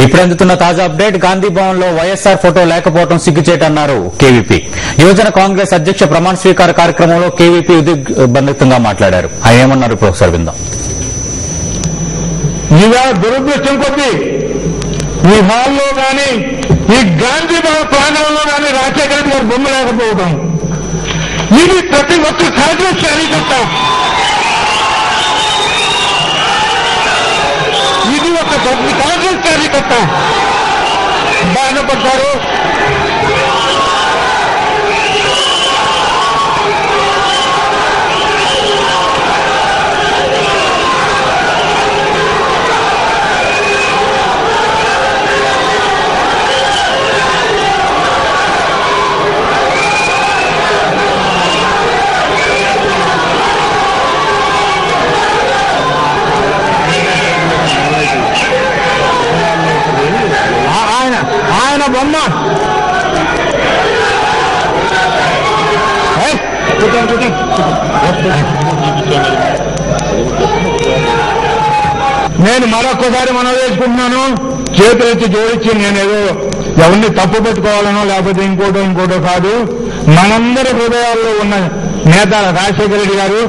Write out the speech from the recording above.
ఇప్పుడు అందుతున్న తాజా అప్డేట్. గాంధీ భవన్ లో వైఎస్ఆర్ ఫోటో లేకపోవడం సిగ్గుచేటన్నారు కేవీపీ. యువజన కాంగ్రెస్ అధ్యక్ష ప్రమాణ స్వీకార కార్యక్రమంలో కేవీపీ ఉద్విగ్నంగా మాట్లాడారు. ఆయన ఏమన్నారు ఇప్పుడు ఒకసారి విందాం. ఇవాళ దురదృష్టం కొద్దీ ఈ హాల్లో కానీ ఈ గాంధీ భవన్ ప్రాంగణంలో కానీ రాజశేఖర రెడ్డి గారు బొమ్మ లేకపోవడం ఇది ప్రతి ఒక్క కాంగ్రెస్ కార్యకర్త, ఇది ఒక ప్రతి కాంగ్రెస్ కార్యకర్త బాధపడతారు. ఆయన బొమ్మ నేను మరొక్కసారి మనం వేసుకుంటున్నాను. చేతులెత్తి జోడించి నేనేదో ఎవరిని తప్పు పెట్టుకోవాలనో లేకపోతే ఇంకోటో కాదు. మనందరి హృదయాల్లో ఉన్న నేత రాజశేఖర రెడ్డి గారు